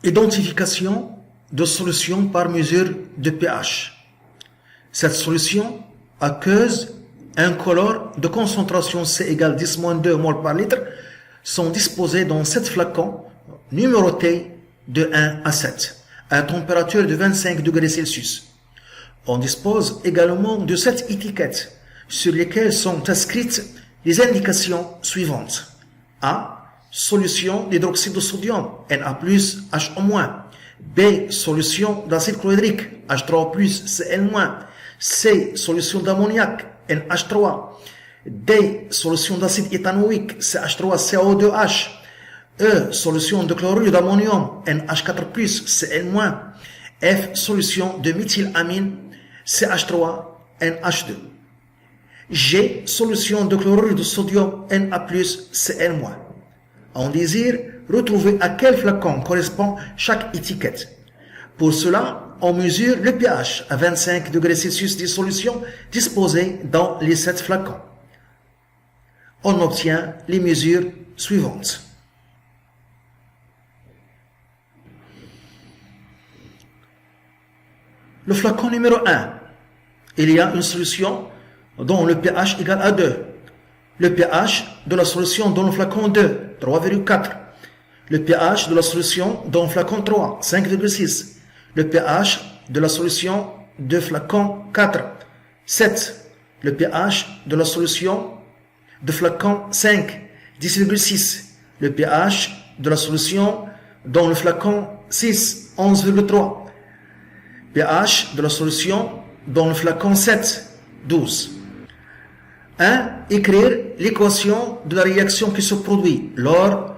Identification de solution par mesure de pH. Cette solution aqueuse incolore de concentration C égale 10-2 mol par litre sont disposées dans 7 flacons numérotés de 1 à 7 à température de 25 degrés Celsius. On dispose également de 7 étiquettes sur lesquelles sont inscrites les indications suivantes. A. Solution d'hydroxyde de sodium Na+, HO-. B. Solution d'acide chlorhydrique H3+, Cl-. C. Solution d'ammoniac NH3. D. Solution d'acide éthanoïque CH3CO2H. E. Solution de chlorure d'ammonium NH4+, Cl-. F. Solution de méthylamine CH3NH2. G. Solution de chlorure de sodium Na+, Cl-. On désire retrouver à quel flacon correspond chaque étiquette. Pour cela, on mesure le pH à 25 degrés Celsius des solutions disposées dans les 7 flacons. On obtient les mesures suivantes. Le flacon numéro 1, il y a une solution dont le pH égale à 2. Le pH de la solution dans le flacon 2, 3,4. Le pH de la solution dans le flacon 3, 5,6. Le pH de la solution de flacon 4, 7. Le pH de la solution de flacon 5, 10,6. Le pH de la solution dans le flacon 6, 11,3. pH de la solution dans le flacon 7, 12. 1. Écrire l'équation de la réaction qui se produit lors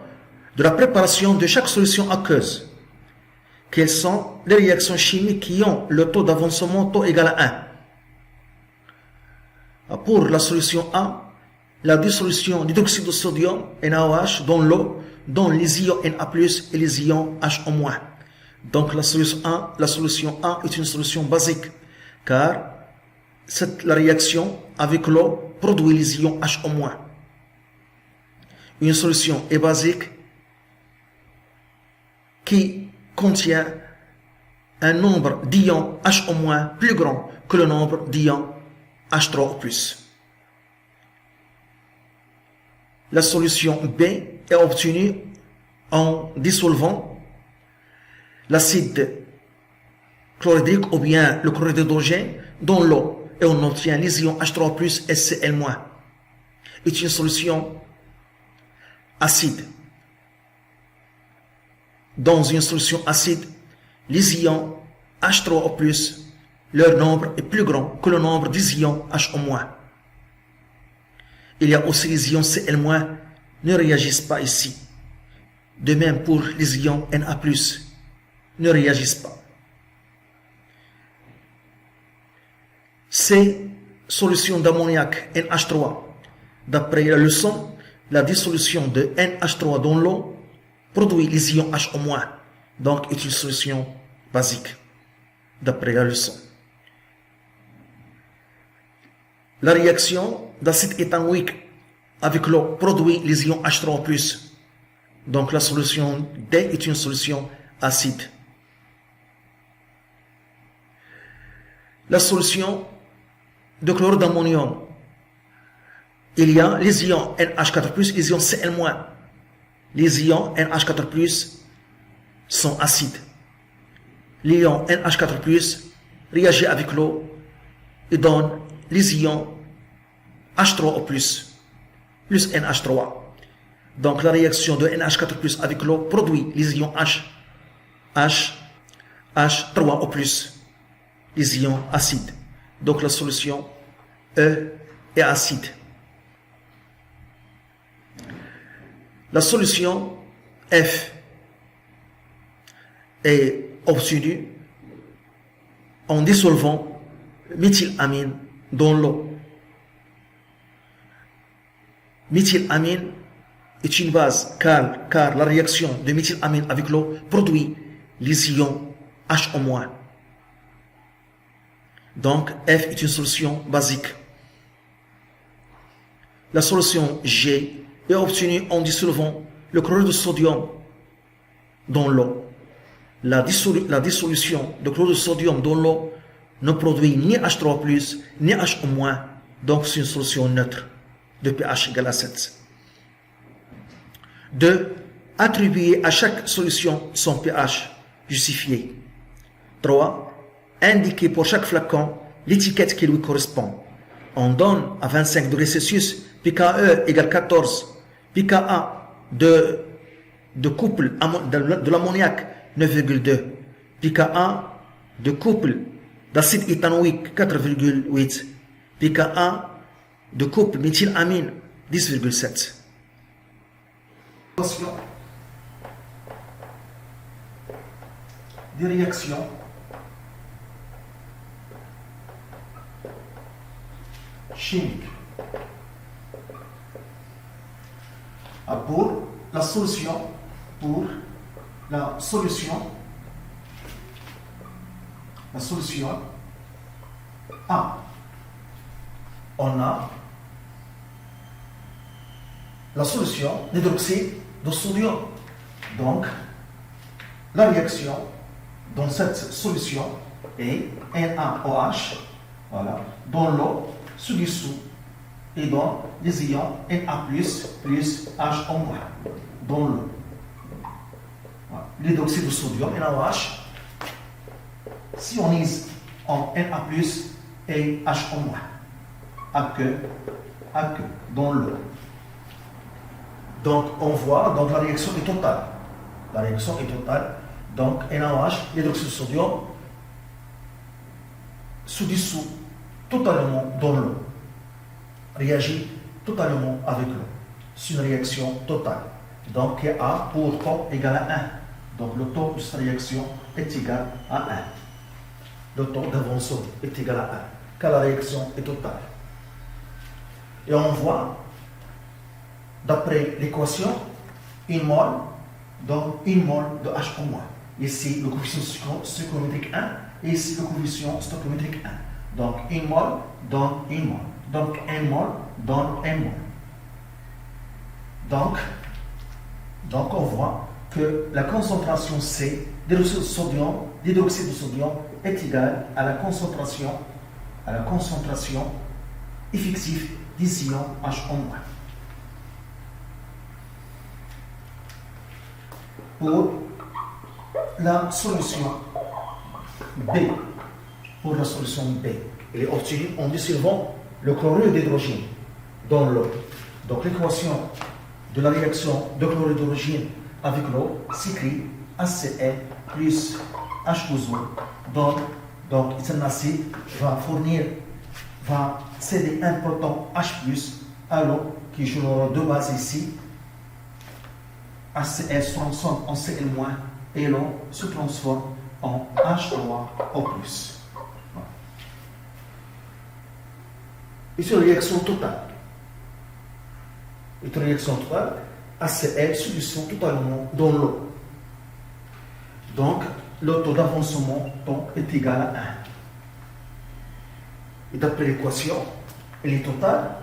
de la préparation de chaque solution aqueuse. Quelles sont les réactions chimiques qui ont le taux d'avancement taux égal à 1? Pour la solution A, la dissolution d'hydroxyde de sodium NaOH dans l'eau donne les ions Na+, et les ions HO-. Donc la solution A est une solution basique, car la réaction avec l'eau produit les ions HO-. Une solution est basique qui contient un nombre d'ions HO- plus grand que le nombre d'ions H3O+. La solution B est obtenue en dissolvant l'acide chlorhydrique ou bien le chlorure d'hydrogène dans l'eau et on obtient les ions H3+ et Cl-. C'est une solution acide. Dans une solution acide, les ions H3O+, leur nombre est plus grand que le nombre des ions HO-. Il y a aussi les ions Cl- ne réagissent pas ici. De même pour les ions Na+, ne réagissent pas. C. Solution d'ammoniac NH3. D'après la leçon, la dissolution de NH3 dans l'eau produit les ions HO-. Donc est une solution basique, d'après la leçon. La réaction d'acide éthanoïque avec l'eau produit les ions H3O+. Donc la solution D est une solution acide. La solution de chlorure d'ammonium, il y a les ions NH4+, les ions Cl-. Les ions NH4+, sont acides. L'ion NH4+, réagit avec l'eau et donne les ions H3O+, plus NH3. Donc la réaction de NH4+ avec l'eau produit les ions H3O+, les ions acides. Donc la solution E est acide. La solution F est obtenue en dissolvant méthylamine dans l'eau. Méthylamine est une base car la réaction de méthylamine avec l'eau produit les ions HO-. Donc F est une solution basique. La solution G est obtenue en dissolvant le chlorure de sodium dans l'eau. la dissolution de chlorure de sodium dans l'eau ne produit ni H3+, ni HO-, donc c'est une solution neutre de pH égale à 7. 2. Attribuer à chaque solution son pH justifié. 3. Indiquer pour chaque flacon l'étiquette qui lui correspond. On donne à 25 degrés Celsius pKe égale 14, pKa de couple de l'ammoniac 9,2, pKa de couple d'acide éthanoïque 4,8, pKa de couple méthylamine 10,7. Des réactions chimiques. Pour la solution A, on a la solution d'hydroxyde de sodium. Donc, la réaction dans cette solution est NaOH, voilà, dans l'eau se dissout et dans les ions Na+, plus HO- dans l'eau. Voilà. L'hydroxyde de sodium, NaOH, s'ionise en Na+, et HO-, aqueux, dans l'eau. Donc, on voit, donc la réaction est totale. La réaction est totale. Donc, NaOH, l'hydroxyde de sodium, se dissout totalement dans l'eau. Réagit totalement avec l'eau. C'est une réaction totale. Donc, A pour temps égal à 1. Donc, le temps de cette réaction est égal à 1. Le temps d'avancement est égal à 1. Car la réaction est totale. Et on voit, d'après l'équation, 1 mol, donc 1 mol de HO-. Ici, le coefficient stoichiométrique 1, et ici, le coefficient stoichiométrique 1. Donc, 1 mol donne 1 mol. Donc, 1 mol donne 1 mol. Donc, on voit que la concentration C d'hydroxyde de sodium est égale à la concentration effective des ions HO-. Pour la solution B, elle est obtenue en dissolvant le chlorure d'hydrogène dans l'eau. Donc l'équation de la réaction de chlorure d'hydrogène avec l'eau s'écrit HCl plus H2O. Donc cet acide va céder un proton H+ à l'eau qui joue le rôle de base ici. HCl se transforme en Cl- et l'eau se transforme en H3O+. Voilà. Et c'est une réaction totale. HCl se dissout totalement dans l'eau. Donc, le taux d'avancement est égal à 1. Et d'après l'équation, elle est totale.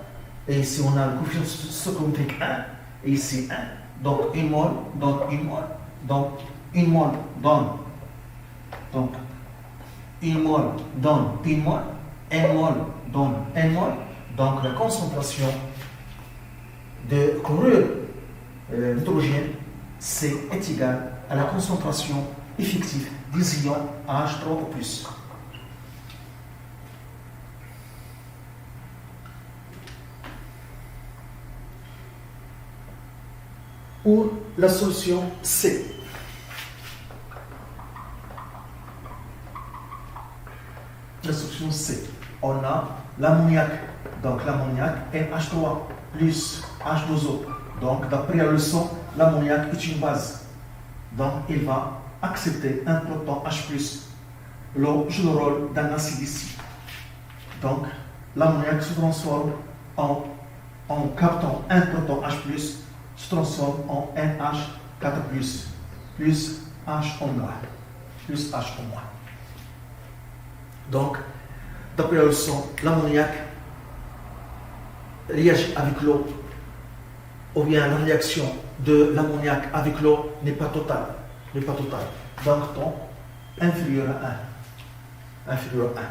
Et ici, on a le coefficient stoichiométrique 1. Et ici, 1. Donc, 1 mol donne 1 mol. Donc, 1 mol donne. Donc, 1 mol donne 1 mol. 1 mol donne 1 mol. Donc, la concentration de chlorure d'hydrogène C est égale à la concentration effective des ions H3O+. Pour la solution C. La solution C, on a l'ammoniac. Donc l'ammoniac NH3 plus H2O. Donc d'après la leçon, l'ammoniac est une base. Donc il va accepter un proton H+. L'eau joue le rôle d'un acide ici. Donc l'ammoniac se transforme en captant un proton H+, se transforme en NH4+, plus HO-. Donc, d'après la leçon, l'ammoniac réagit avec l'eau, ou bien la réaction de l'ammoniac avec l'eau n'est pas totale. Donc, ton inférieur à 1. Inférieur à 1.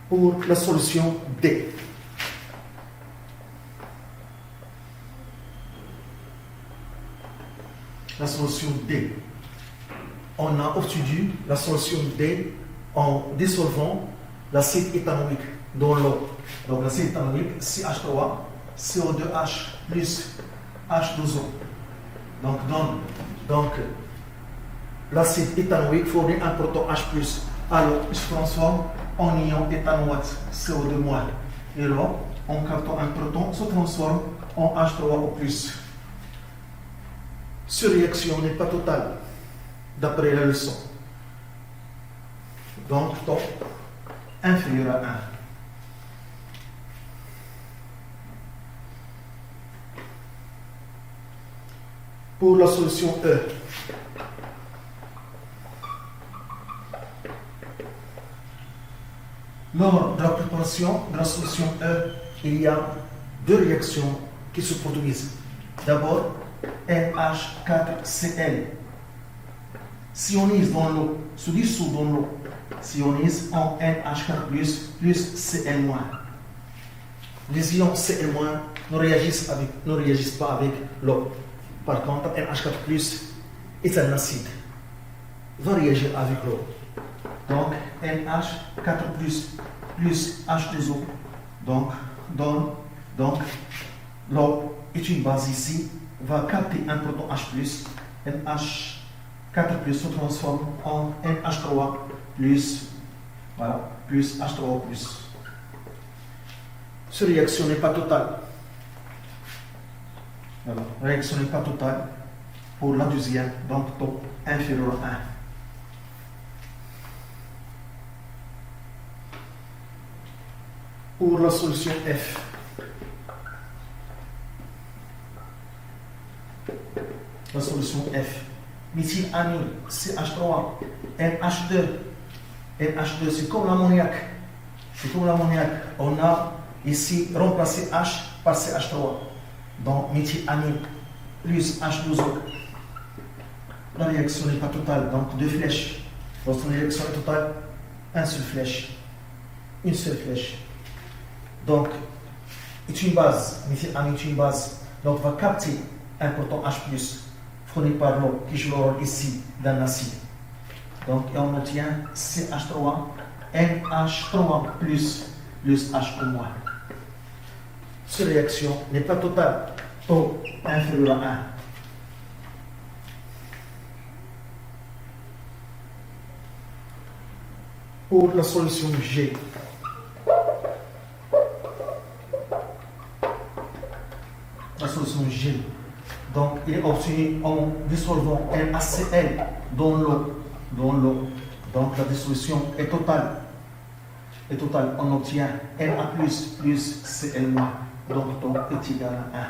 Pour la solution D. La solution D. On a obtenu la solution D en dissolvant l'acide éthanoïque dans l'eau. Donc l'acide éthanoïque, CH3, CO2H plus H2O. Donc l'acide éthanoïque fournit un proton H+. Alors, il se transforme en ion éthanoate, CO2-. Et là, en captant un proton, se transforme en H3O+. Cette réaction n'est pas totale, d'après la leçon. Donc, ton inférieur à 1. Pour la solution E. Lors de la préparation de la solution E, il y a deux réactions qui se produisent. D'abord, NH4Cl s'ionise dans l'eau, se dissout dans l'eau, s'ionise en NH4+, plus Cl-. Les ions Cl- ne réagissent pas avec l'eau. Par contre, NH4+, est un acide, va réagir avec l'eau. Donc, NH4+, plus H2O, donc l'eau est une base ici, va capter un proton H+, NH4+, se transforme en NH3+, voilà, plus H3O+. Cette réaction n'est pas totale. Alors, la réaction n'est pas totale pour la deuxième, donc ton inférieur à 1. Pour la solution F. La solution F. Méthylamine, CH3, NH2. NH2, c'est comme l'ammoniac. On a ici remplacé H par CH3. Donc, méthylamine plus H2O. La réaction n'est pas totale, donc deux flèches. Lorsque la réaction est totale, une seule flèche. Donc, est une base, méthylamine est une base. Donc, va capter un proton H+, fourni par l'eau, qui joue le rôle ici d'un acide. Donc, et on obtient CH3, NH3+, plus HO-. Cette réaction n'est pas totale, taux inférieur à 1. Pour la solution G. La solution G. Donc, il est obtenu en dissolvant NaCl dans l'eau. Donc, la dissolution est totale. On obtient Na+, plus Cl-. Donc, ton est égal à 1.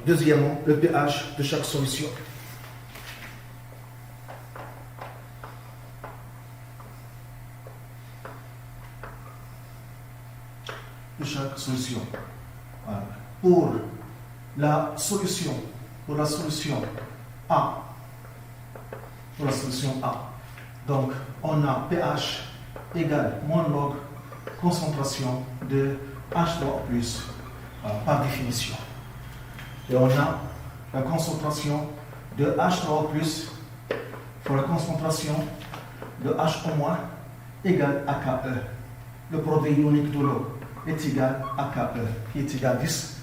Deuxièmement, le pH de chaque solution. De chaque solution. Voilà. Pour la solution A. Donc, on a pH égale moins log concentration de H3+, par définition. Et on a la concentration de H3+, pour la concentration de HO- égale à KE. Le produit ionique de l'eau est égal à KE, qui est égal à 10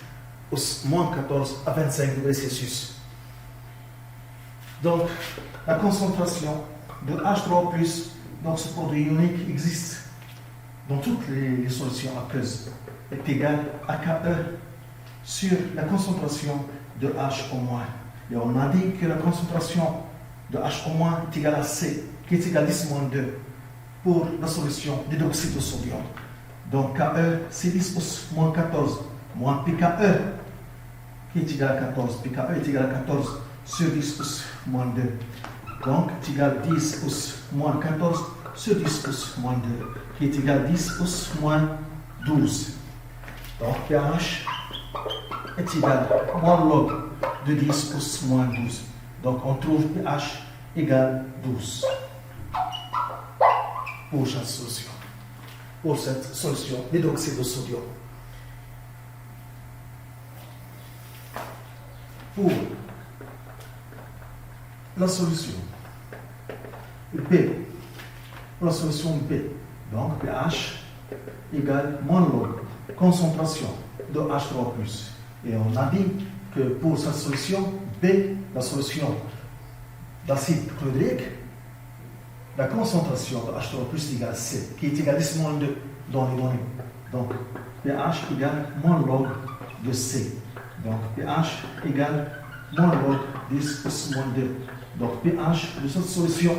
au moins 14 à 25 degrés Celsius. Donc, la concentration de H3+, donc ce produit ionique existe dans toutes les solutions aqueuses, est égal à KE sur la concentration de HO-. Et on a dit que la concentration de HO- est égale à C, qui est égal à 10-2 pour la solution d'hydroxyde de sodium. Donc KE, c'est 10 moins 14, moins PKE, qui est égal à 14. PKE est égal à 14 sur 10 moins 2. Donc, c'est égal à 10 moins 14 sur 10 pouces moins 2, qui est égal à 10 pouces moins 12. Donc pH est égal à moins log de 10 pouces moins 12. Donc on trouve pH égale 12 pour cette solution. Pour cette solution d'hydroxyde de sodium. Pour la solution B, pour la solution B, donc pH égale moins log concentration de H3+. Et on a dit que pour cette solution B, la solution d'acide chlorhydrique, la concentration de H3+ égale C, qui est égal à 10 moins 2 dans les données. Donc pH égale moins log de C. Donc pH égale moins log 10 plus moins 2. Donc pH de cette solution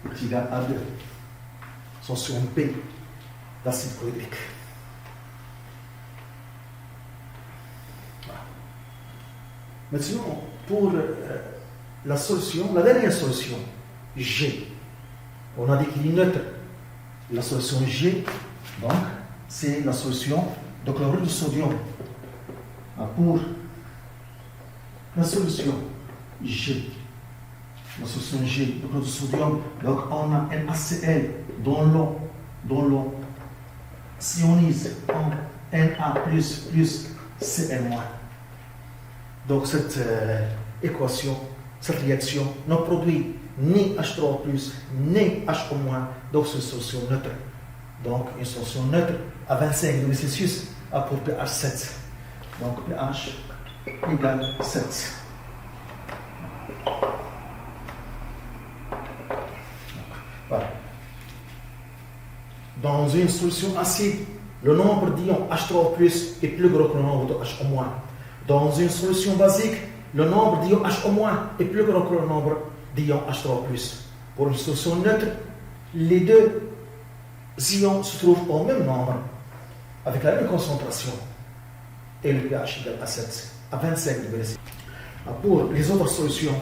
est égal à 2. Solution B d'acide chlorhydrique. Voilà. Maintenant, pour la solution, la dernière solution, G. On a dit qu'il est neutre. La solution G, donc, c'est la solution de chlorure de sodium. Pour la solution G, la solution G de chlorure de sodium, donc on a NaCl dans l'eau s'ionise en Na plus Cl-. Donc cette équation, cette réaction ne produit ni H3+, ni HO-, donc c'est une solution neutre. Donc une solution neutre à 25 degrés Celsius a pour pH 7. Donc pH égale 7. Voilà. Dans une solution acide, le nombre d'ions H3+ est plus gros que le nombre de HO-. Dans une solution basique, le nombre d'ions HO- est plus grand que le nombre d'ions H3+. Pour une solution neutre, les deux ions se trouvent au même nombre, avec la même concentration, et le pH égale à 7, à 25 degrés. Pour les autres solutions,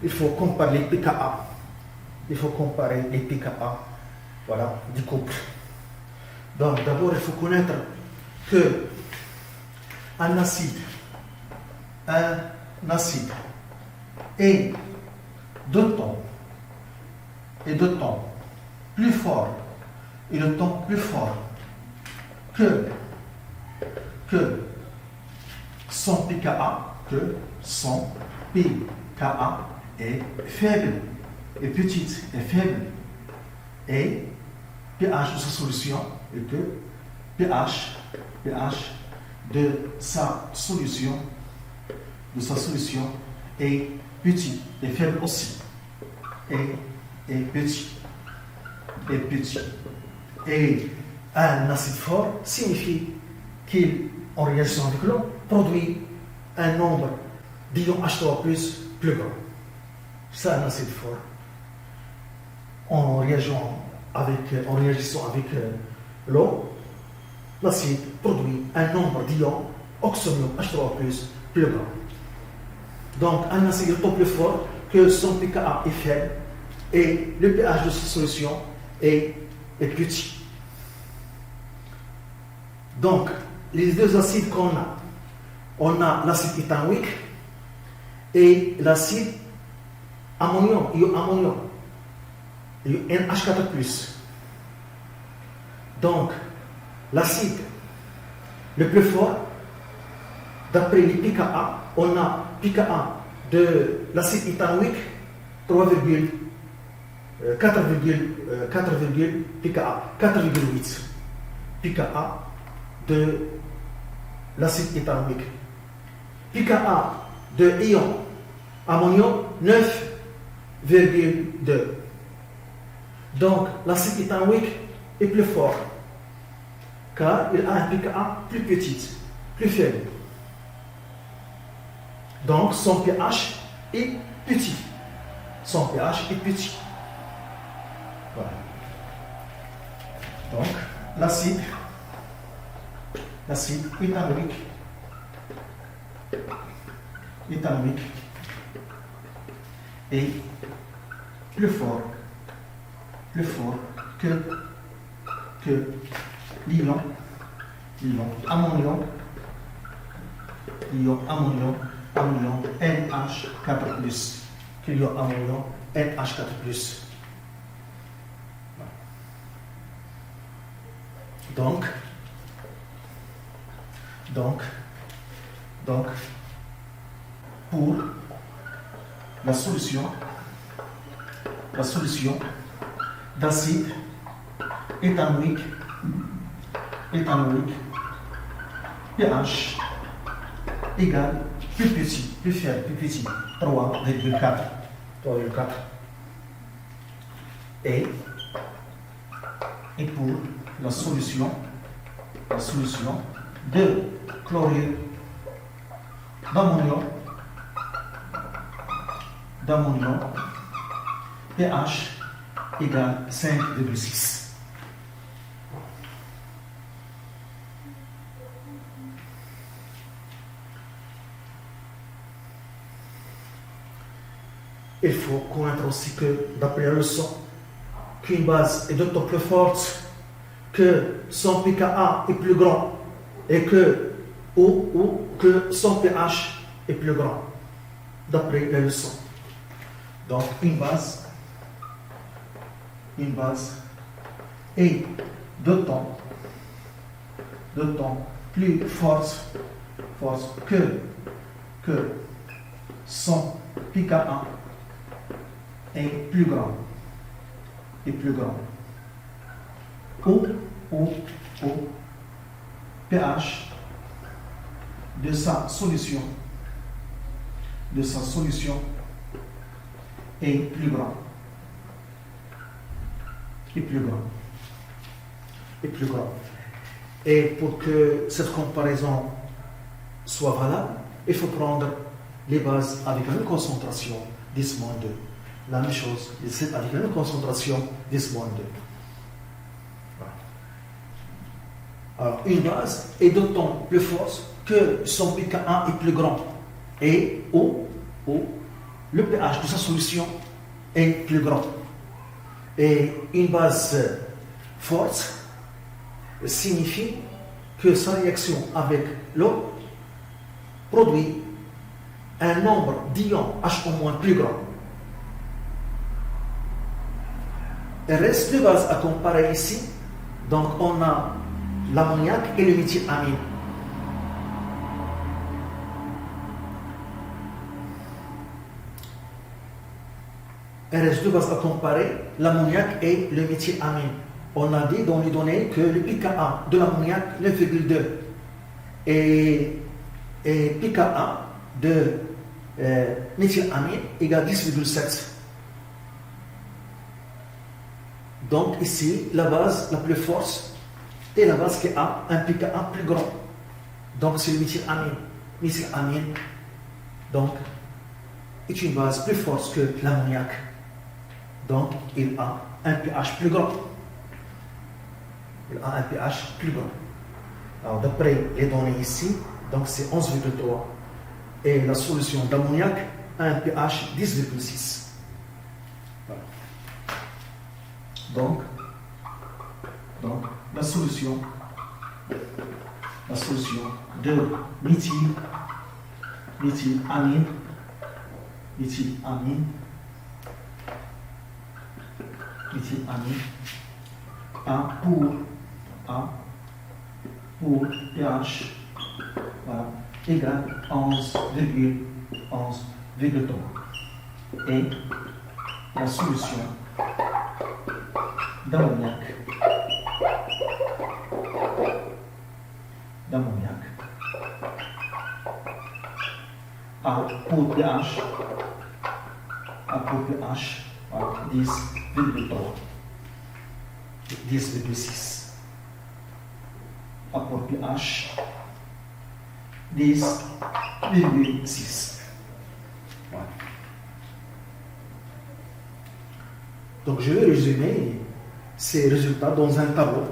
il faut comparer les pKa. Il faut comparer les pKa, voilà, du couple. Donc d'abord, il faut connaître que un acide est deux temps plus fort et le temps plus fort que son pKa, est faible, est petite, est faible, et pH de sa solution et que pH de sa solution est petit, est faible aussi, est petit. Et un acide fort signifie qu'il, en réaction avec l'eau, produit un nombre d'ions H3+ plus grand. C'est un acide fort. En réagissant avec l'eau, l'acide produit un nombre d'ions oxonium H3+ plus grand. Donc un acide est plus fort que son pKa est faible et le pH de sa solution est petit. Donc les deux acides qu'on a, on a l'acide éthanoïque et l'acide ammonium, NH4+. Donc l'acide le plus fort, d'après les pKa, on a pKa de l'acide éthanoïque 4,8 pKa de l'acide éthanoïque. pKa de ion ammonium 9,2. Donc l'acide éthanoïque est plus fort car il a un pKa plus petit, plus faible. Donc son pH est petit. Son pH est petit. Voilà. Donc l'acide éthanoïque est plus fort que l'ion ammonium NH4+, que l'ion ammonium NH4+. Donc, pour la solution d'acide éthanoïque pH égale plus petit, plus faible, plus petit, 3,4. Et pour la solution de chlorure d'ammonium pH égale 5,6. Il faut connaître aussi que, d'après la leçon, qu'une base est d'autant plus forte que son pKa est plus grand et que son pH est plus grand, d'après la leçon. Donc, une base est d'autant plus forte que son pKa est plus grand. Ou pH de sa solution est plus grand. Et pour que cette comparaison soit valable, il faut prendre les bases avec la même concentration 10-2. La même chose, avec la même concentration 10-2. Alors, une base est d'autant plus forte que son pKa est plus grand et le pH de sa solution est plus grand. Et une base forte signifie que sa réaction avec l'eau produit un nombre d'ions H au moins plus grand. Il reste deux bases à comparer ici. Donc on a l'ammoniac et le méthylamine. Il reste deux bases à comparer, l'ammoniac et le méthylamine. On a dit dans les données que le pKa de l'ammoniac 9,2 et pKa de méthylamine égale 10,7. Donc ici, la base la plus forte est la base qui a un pKa plus grand. Donc c'est le méthylamine. Méthylamine, donc, est une base plus forte que l'ammoniac. Donc il a un pH plus grand. Alors d'après les données ici, donc c'est 11,3. Et la solution d'ammoniac a un pH 10,6. Voilà. Donc la solution de méthylamine A pour pH égale 11,3. Et la solution d'ammoniac A pour pH 10,6. A pour pH 10,6. Voilà. Donc je vais résumer ces résultats dans un tableau.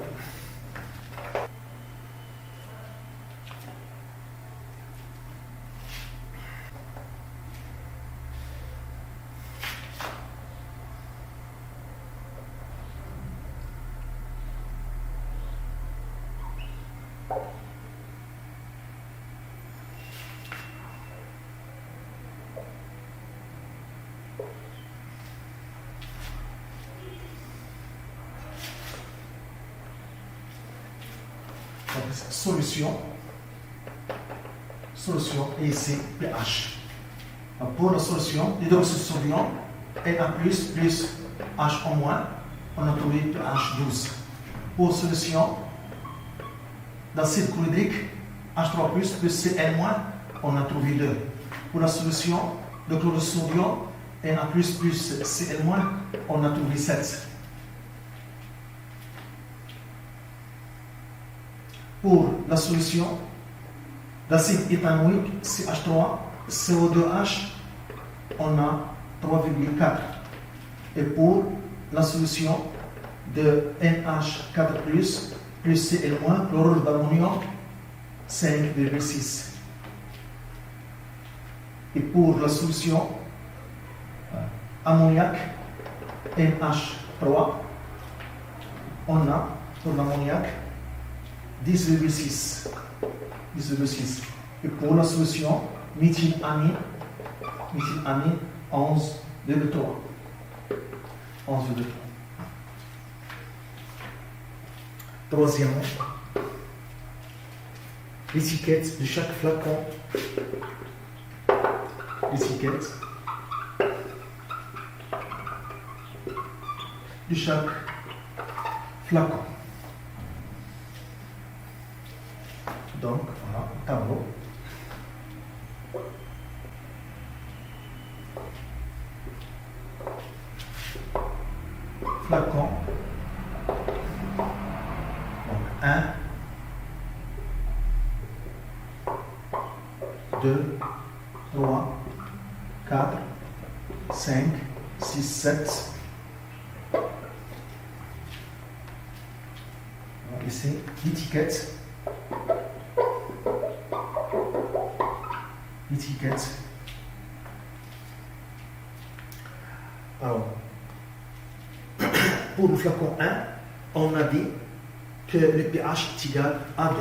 Donc, solution, et ici pH. Donc, pour la solution, l'hydroxyde de sodium, Na+, plus H en moins, on a trouvé pH 12. Pour solution d'acide chlorhydrique, H3+, plus Cl-, on a trouvé 2. Pour la solution de chlorure de sodium, Na+, plus Cl-, on a trouvé 7. Pour la solution d'acide éthanoïque, CH3, CO2H, on a 3,4. Et pour la solution de NH4+, plus Cl-, chlorure d'ammonium, 5,6. Et pour la solution ammoniac NH3, on a pour l'ammoniac 10,6. Et pour la solution méthylamine 11,3. Troisièmement, l'étiquette de chaque flacon. L'étiquette de chaque flacon. Donc, voilà, tableau. Flacon. Donc, 1, 2, 3, 4, 5, 6, 7. Ici, l'étiquette. Alors, pour le flacon 1, on a dit que le pH est égal à 2.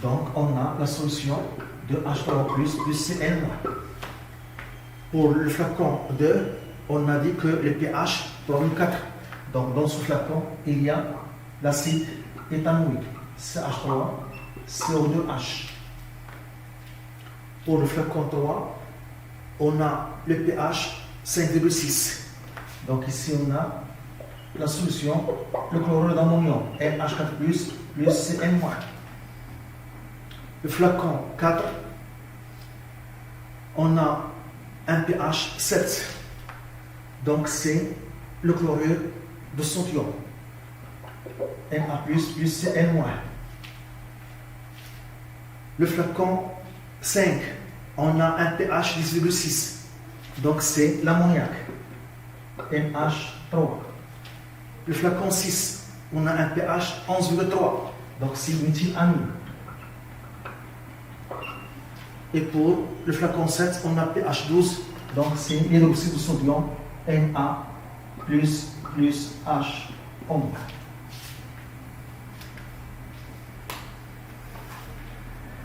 Donc, on a la solution de H3+, plus Cl-. Pour le flacon 2, on a dit que le pH est 4. Donc, dans ce flacon, il y a l'acide éthanoïque, CH3, CO2H. Pour le flacon 3, on a le pH 5,6. Donc ici, on a la solution, le chlorure d'ammonium, NH4+, plus Cl-. Le flacon 4, on a un pH 7. Donc c'est le chlorure de sodium, Na+, plus Cl-. Le flacon 5, on a un pH 10,6. Donc c'est l'ammoniac, NH3. Le flacon 6, on a un pH 11,3. Donc c'est méthylamine. Et pour le flacon 7, on a pH 12. Donc c'est l'hydroxyde de sodium, Na plus H en moins.